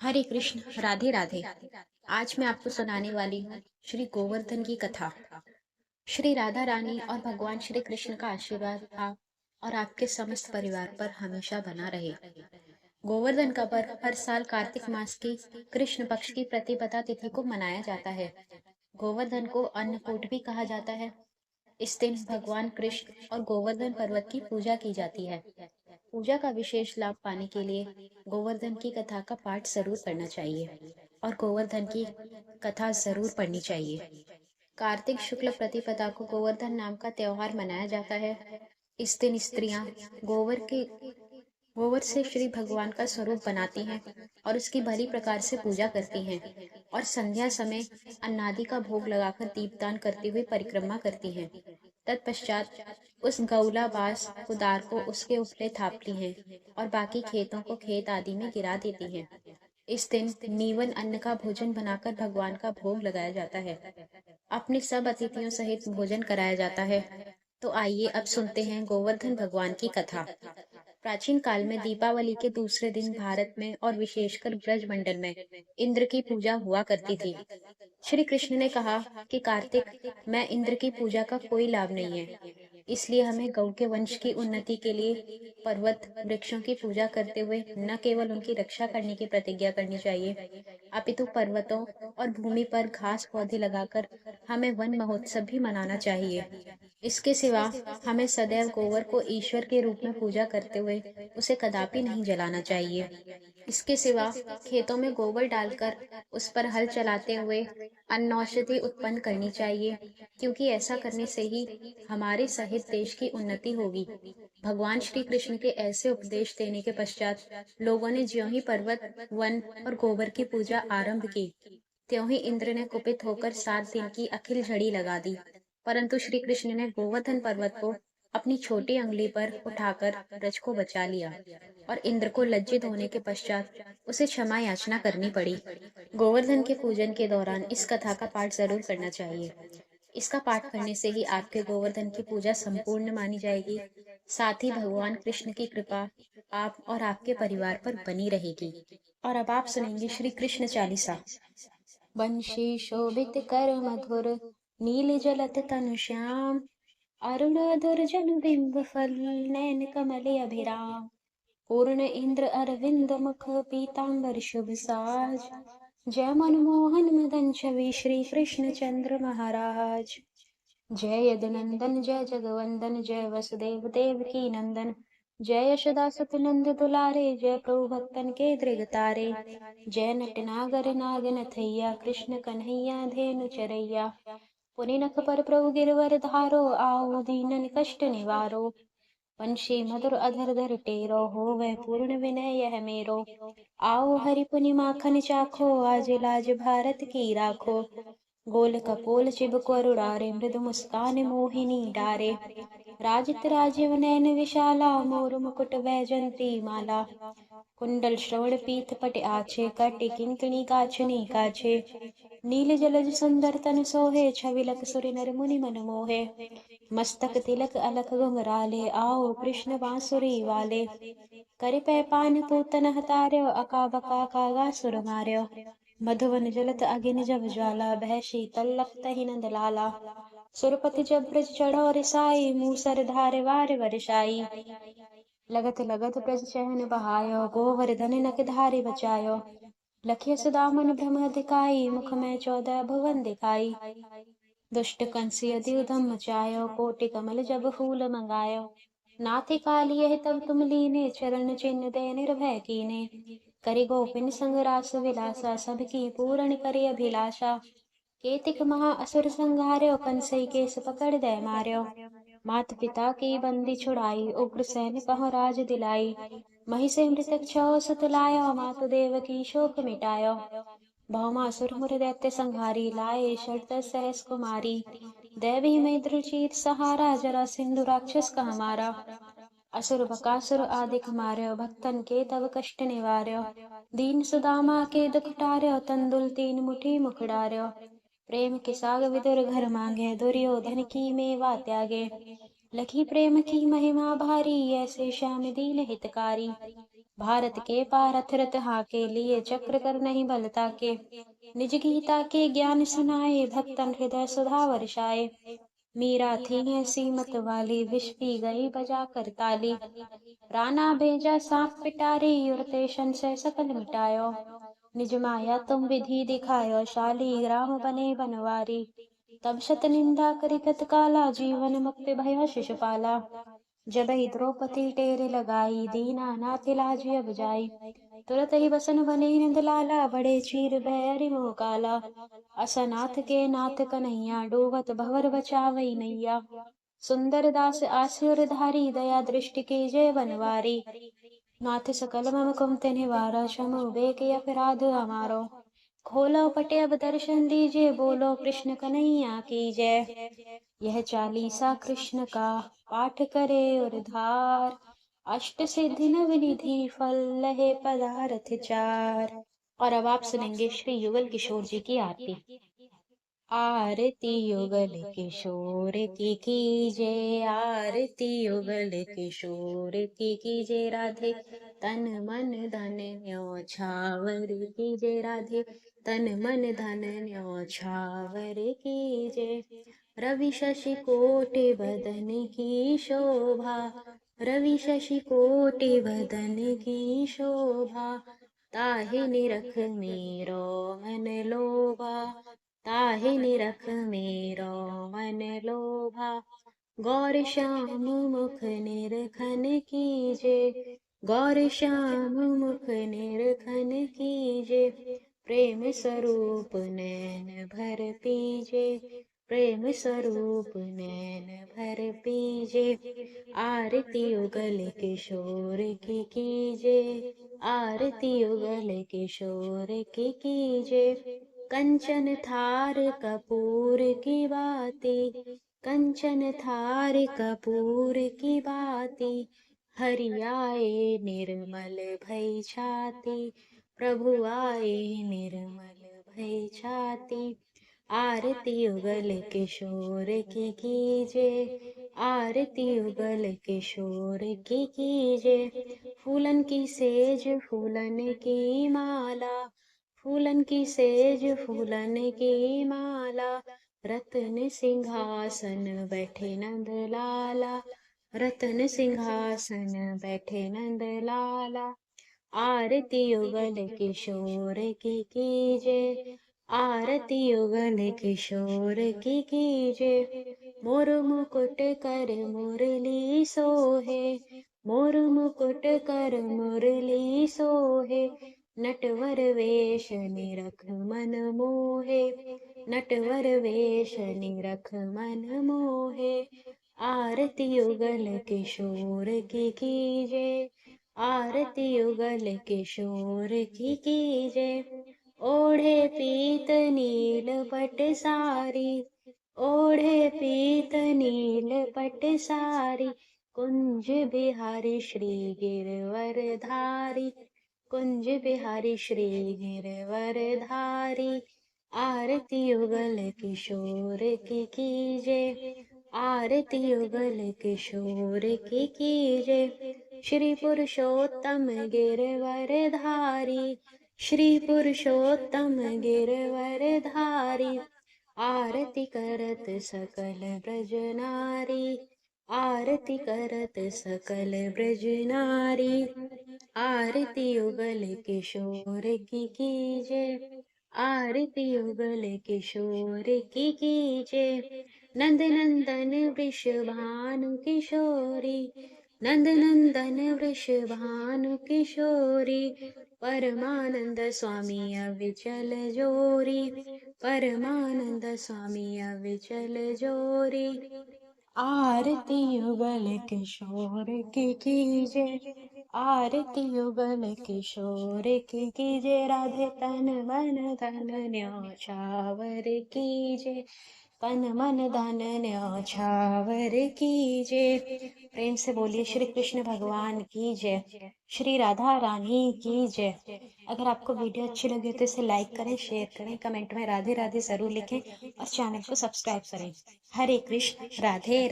हरे कृष्ण, राधे राधे। आज मैं आपको सुनाने वाली हूँ श्री गोवर्धन की कथा। श्री राधा रानी और भगवान श्री कृष्ण का आशीर्वाद आप और आपके समस्त परिवार पर हमेशा बना रहे। गोवर्धन का पर्व हर साल कार्तिक मास की कृष्ण पक्ष की प्रतिपदा तिथि को मनाया जाता है। गोवर्धन को अन्नकूट भी कहा जाता है। इस दिन भगवान कृष्ण और गोवर्धन पर्वत की पूजा की जाती है। पूजा का विशेष लाभ पाने के लिए गोवर्धन की कथा का पाठ जरूर करना चाहिए और गोवर्धन की कथा जरूर पढ़नी चाहिए। कार्तिक शुक्ल प्रतिपदा को गोवर्धन नाम का त्योहार मनाया जाता है। इस दिन स्त्रियां गोबर से श्री भगवान का स्वरूप बनाती हैं और उसकी भली प्रकार से पूजा करती हैं और संध्या समय अन्नादि का भोग लगाकर दीपदान करते हुए परिक्रमा करती हैं। तत्पश्चात उस गौला बास कुदार को उसके उपले थापती हैं और बाकी खेतों को खेत आदि में गिरा देती हैं। इस दिन नीवन अन्न का भोजन बनाकर भगवान का भोग लगाया जाता है। अपने सब अतिथियों सहित भोजन कराया जाता है। तो आइए अब सुनते हैं गोवर्धन भगवान की कथा। प्राचीन काल में दीपावली के दूसरे दिन भारत में और विशेषकर ब्रज मंडल में इंद्र की पूजा हुआ करती थी। श्री कृष्ण ने कहा कि कार्तिक मैं इंद्र की पूजा का कोई लाभ नहीं है, इसलिए हमें गौ के वंश की उन्नति के लिए पर्वत वृक्षों की पूजा करते हुए न केवल उनकी रक्षा करने की प्रतिज्ञा करनी चाहिए, अपितु पर्वतों और भूमि पर घास पौधे लगाकर हमें वन महोत्सव भी मनाना चाहिए। इसके सिवा हमें सदैव गोबर को ईश्वर के रूप में पूजा करते हुए उसे कदापि नहीं जलाना चाहिए। इसके सिवा खेतों में गोबर डालकर उस पर हल चलाते हुए अन्नौषधि उत्पन्न करनी चाहिए, क्योंकि ऐसा करने से ही हमारे सहित देश की उन्नति होगी। भगवान श्री कृष्ण के ऐसे उपदेश देने के पश्चात लोगों ने ज्यों ही पर्वत, वन और गोबर की पूजा आरंभ की, त्यों ही इंद्र ने कुपित होकर 7 दिन की अखिल झड़ी लगा दी। परंतु श्री कृष्ण ने गोवर्धन पर्वत को अपनी छोटी अंगुली पर उठाकर ब्रज को बचा लिया और इंद्र को लज्जित होने के पश्चात उसे क्षमा याचना करनी पड़ी। गोवर्धन के पूजन के दौरान इस कथा का पाठ जरूर करना चाहिए। इसका पाठ करने से ही आपके गोवर्धन की पूजा संपूर्ण मानी जाएगी। साथ ही भगवान कृष्ण की कृपा आप और आपके परिवार पर बनी रहेगी। और अब आप सुनेंगे श्री कृष्ण चालीसा। वंशी शोभित कर मधुर, नील जलत तनु श्याम, अरुण दुर्जन बिंब फल, नैन कमल अभिराम, पूर्ण इंद्र अरविंद मुख, पीतांबर शुभ साज, जय मनमोहन मदन छवि, श्री कृष्ण चंद्र महाराज। जय यदुनंदन जय जगवंदन, जय वसुदेव देव की नंदन, जय यशोदा सुत नंद दुलारे, जय प्रभु भक्तन के दृग तारे, जय नटनागर नाग नथैया, कृष्ण कन्हैया धेनु चरैया, पुनि नख पर प्रभु गिरवर धारो, आओ दीनन कष्ट निवारो, वंशी मधुर अधर धर टेरो, हो वह पूर्ण विनय यह मेरो, आओ हरि पुनि माखन चाखो, आज लाज भारत की राखो, गोल कपोल चिबक उड़ारे, मृदु मुस्कान मोहिनी डारे, राजित राजीव नयन विशाला, मोर मुकुट वैजंती माला, कुंडल श्रवण पीत पट आछे, कटि किंकणी काछनी काछे, नील जलज सुंदर तन सोहे, छविलक सुर नर मुनि मन मोहे, मस्तक तिलक अलख घुंघराले, आओ कृष्ण बांसुरी वाले, कर पै पान पूतन हतार्यो, अका बका कागा सुर मार्यो, मधुवन जलत अगिन जब ज्वाला, बह शीतल लखत ही नंद लाला, सुरपति जब ब्रज चढ़ो रिसाई, मूसर धार वार बरसाई, लगत लगत ब्रज चहन बहायो, गोवर्धन नक धारि बचायो, लखिय सुदामन भ्रम दिखाई, मुख में 14 भुवन दिखाई, दुष्ट कंस यदि उधम मचायो, कोटि कमल जब फूल मंगायो, नाथि कालिए तब तुम लीने, चरण चिन्ह दे निर्भय कीने, करि गोपिन संग रास विलासा, सबकी पूर्ण करि अभिलाषा, केतिक महा असुर संहार्यो, कंसई केस पकड़ दे मार्यो, मात पिता की बंदी छुड़ाई, उग्र सैन कहो राज दिलाई, मही से मृतक छहो सुत लायो, मातु देव की शोक मिटायो, भौमासुर मुर दैत्य संहारी, लाए शरद सहस कुमारी, देवी में दृढ़ सहारा, जरा सिंधु राक्षस का हमारा, असुर बकासुर आदिक मार्यो, भक्तन के तब कष्ट निवार्यो, दीन सुदामा के दुख टार्यो, तंदुल 3 मुट्ठी मुख डार्यो, प्रेम के साग विदुर घर मांगे, दुर्योधन की मेवा त्यागे, लखी प्रेम की महिमा भारी, ऐसे श्याम दीन हितकारी, भारत के पारथ रथ हाके लिए चक्र कर नहीं बलता के। निज गीता के ज्ञान सुनाए भक्तन हृदय सुधा वर्षाए। मीरा थी ऐसी मत वाली विष पी गई बजा कर ताली। राणा भेजा सांप पिटारी उड़ते शन से सकल मिटायो। निज माया तुम विधि दिखायो शाली ग्राम बने बनवारी। तब शत निंदा करि तत्काला जीवन मुक्ति भयो शिशुपाला। जबै द्रौपदी टेर लगाई दीना नाथ लाज अब जाई। तुरत ही बसन बने नंद लाला बड़े चीर बैरि मोह काला। असनाथ के नाथ कन्हैया डूबत भवर बचावई नैया। सुंदर दास आसुर धारी दया दृष्टि के जय बनवारी। नाथ सकल मम कुमति निवारा क्षम बेक अपराध हमारो। खोलो पटे अब दर्शन दीजिए बोलो कृष्ण कन्हैया की जय। यह चालीसा कृष्ण का पाठ करे और धार। अष्ट सिद्धि नव निधि फल लहे पदार्थ चार। और अब आप सुनेंगे श्री युगल किशोर जी की आरती। आरती युगल किशोर की कीजे, आरती युगल किशोर की कीजे राधे। तन मन धन न्योछावर कीजे राधे। तन मन धन न्योछावर कीजे। रवि शशि कोटि बदन की शोभा, रवि शशि कोटि बदन की शोभा। ताहि निरख मेरो मन लोभा, ताहि निरख मेरो मन लोभा। गौर श्याम मुख निरखन कीजे, गौर श्याम मुख निरखन कीजे। प्रेम स्वरूप नैन भर पीजे, प्रेम स्वरूप नैन भर पीजे। आरती युगल किशोर की कीजे, आरती युगल किशोर की कीजे। कंचन थार कपूर की बाती, कंचन थार कपूर की बाती। हरि आए निर्मल भई छाती, प्रभु आए निर्मल भई छाती। आरती युगल किशोर की कीजे, आरती युगल किशोर की कीजे। फूलन की सेज फूलन की माला, फूलन की सेज फूलन की माला। रत्न सिंहासन बैठे नंद लाला, रत्न सिंहासन बैठे नंद लाला। आरती युगल किशोर की कीजे, आरती युगल किशोर की कीजे। मोर मुकुट कर मुरली सोहे, मोर मुकुट कर मुरली सोहे। नटवर वेश निरख मन मोहे, नटवर वेश निरख मन मोहे। आरती युगल किशोर की कीजे, आरती युगल किशोर की कीजे। ओढ़े पीत नील पट सारी, ओढ़े पीत नील पट सारी। कुंज बिहारी श्री गिरवर धारी, कुंज बिहारी श्री गिरवर धारी। आरती युगल किशोर की कीजे, आरती युगल किशोर की कीजे। श्री पुरुषोत्तम गिरवर धारी, श्री पुरुषोत्तम गिरवर धारी। आरती करत सकल ब्रज नारी, आरती करत सकल ब्रज नारी। आरती युगल किशोर की कीजे, आरती युगल किशोर की कीजे। नंद नंदन वृषभानु किशोरी, नंद नंदन वृषभानु किशोरी। परमानंद स्वामी अविचल जोरी, परमानंद स्वामी अविचल जोरी। आरती युगल किशोर की कीजे, आरती युगल किशोर की कीजे। राधे तन मन धन न्योछावर कीजे, तन मन धन न्योछावर कीजे। प्रेम से बोलिए श्री कृष्ण भगवान की जय, श्री राधा रानी की जय। अगर आपको वीडियो अच्छी लगी तो इसे लाइक करें, शेयर करें, कमेंट में राधे राधे जरूर लिखें और चैनल को सब्सक्राइब करें। हरे कृष्ण, राधे राधे।